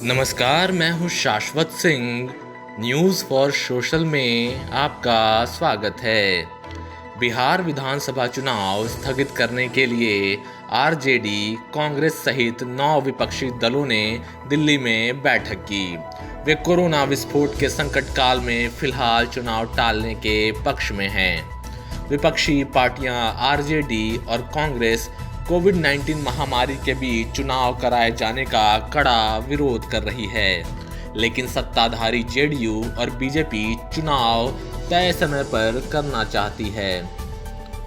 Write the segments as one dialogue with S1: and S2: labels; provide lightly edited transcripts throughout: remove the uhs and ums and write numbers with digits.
S1: नमस्कार, मैं हूँ शाश्वत सिंह। न्यूज़ फॉर सोशल में आपका स्वागत है। बिहार विधानसभा चुनाव स्थगित करने के लिए आरजेडी, कांग्रेस सहित 9 विपक्षी दलों ने दिल्ली में बैठक की। वे कोरोना विस्फोट के संकट काल में फिलहाल चुनाव टालने के पक्ष में हैं। विपक्षी पार्टियां आरजेडी और कांग्रेस कोविड-19 महामारी के बीच चुनाव कराए जाने का कड़ा विरोध कर रही है, लेकिन सत्ताधारी जेडीयू और बीजेपी चुनाव तय समय पर करना चाहती है।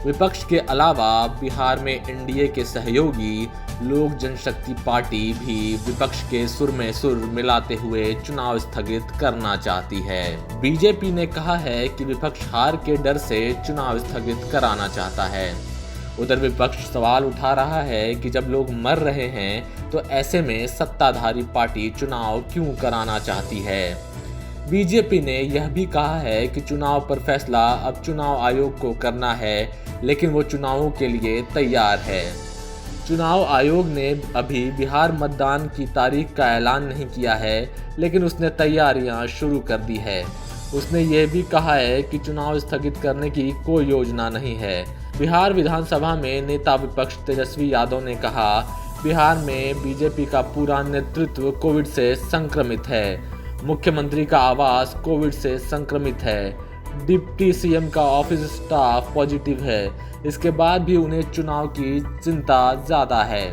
S1: विपक्ष के अलावा बिहार में एनडीए के सहयोगी लोक जनशक्ति पार्टी भी विपक्ष के सुर में सुर मिलाते हुए चुनाव स्थगित करना चाहती है। बीजेपी ने कहा है कि विपक्ष हार के डर से चुनाव स्थगित कराना चाहता है। उधर विपक्ष सवाल उठा रहा है कि जब लोग मर रहे हैं तो ऐसे में सत्ताधारी पार्टी चुनाव क्यों कराना चाहती है। बीजेपी ने यह भी कहा है कि चुनाव पर फैसला अब चुनाव आयोग को करना है, लेकिन वो चुनावों के लिए तैयार है। चुनाव आयोग ने अभी बिहार मतदान की तारीख का ऐलान नहीं किया है, लेकिन उसने तैयारियां शुरू कर दी है। उसने ये भी कहा है कि चुनाव स्थगित करने की कोई योजना नहीं है। बिहार विधानसभा में नेता विपक्ष तेजस्वी यादव ने कहा, बिहार में बीजेपी का पूरा नेतृत्व कोविड से संक्रमित है। मुख्यमंत्री का आवास कोविड से संक्रमित है। डिप्टी सीएम का ऑफिस स्टाफ पॉजिटिव है। इसके बाद भी उन्हें चुनाव की चिंता ज़्यादा है।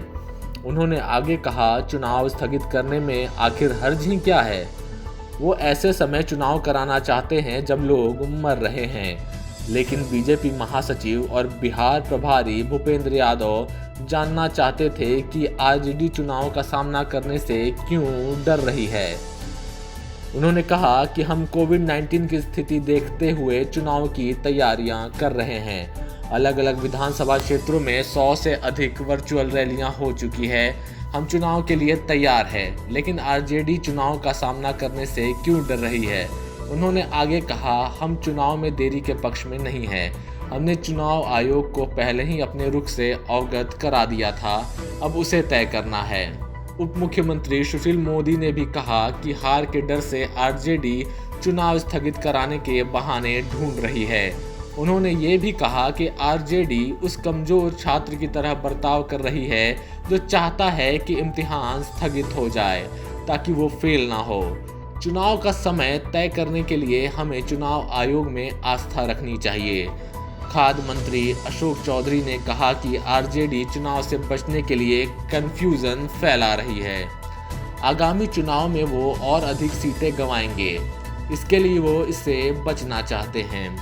S1: उन्होंने आगे कहा, चुनाव स्थगित करने में आखिर हर्ज ही क्या है। वो ऐसे समय चुनाव कराना चाहते हैं जब लोग मर रहे हैं। लेकिन बीजेपी महासचिव और बिहार प्रभारी भूपेंद्र यादव जानना चाहते थे कि आरजेडी चुनाव का सामना करने से क्यों डर रही है। उन्होंने कहा कि हम कोविड-19 की स्थिति देखते हुए चुनाव की तैयारियां कर रहे हैं। अलग अलग विधानसभा क्षेत्रों में 100 से अधिक वर्चुअल रैलियां हो चुकी है। हम चुनाव के लिए तैयार हैं, लेकिन आरजेडी चुनाव का सामना करने से क्यों डर रही है। उन्होंने आगे कहा, हम चुनाव में देरी के पक्ष में नहीं हैं। हमने चुनाव आयोग को पहले ही अपने रुख से अवगत करा दिया था, अब उसे तय करना है। उप मुख्यमंत्री सुशील मोदी ने भी कहा कि हार के डर से आरजेडी चुनाव स्थगित कराने के बहाने ढूंढ रही है। उन्होंने ये भी कहा कि आरजेडी उस कमजोर छात्र की तरह बर्ताव कर रही है जो चाहता है कि इम्तिहान स्थगित हो जाए ताकि वो फेल ना हो। चुनाव का समय तय करने के लिए हमें चुनाव आयोग में आस्था रखनी चाहिए। खाद्य मंत्री अशोक चौधरी ने कहा कि आरजेडी चुनाव से बचने के लिए कंफ्यूजन फैला रही है। आगामी चुनाव में वो और अधिक सीटें गंवाएंगे, इसके लिए वो इससे बचना चाहते हैं।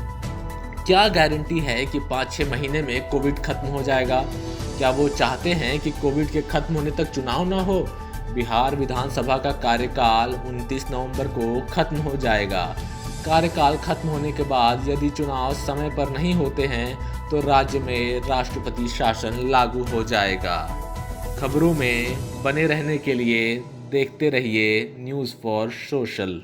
S1: क्या गारंटी है कि 5-6 महीने में कोविड खत्म हो जाएगा? क्या वो चाहते हैं कि कोविड के खत्म होने तक चुनाव ना हो? बिहार विधानसभा का कार्यकाल 29 नवंबर को खत्म हो जाएगा। कार्यकाल खत्म होने के बाद यदि चुनाव समय पर नहीं होते हैं तो राज्य में राष्ट्रपति शासन लागू हो जाएगा। खबरों में बने रहने के लिए देखते रहिए न्यूज़ फॉर सोशल।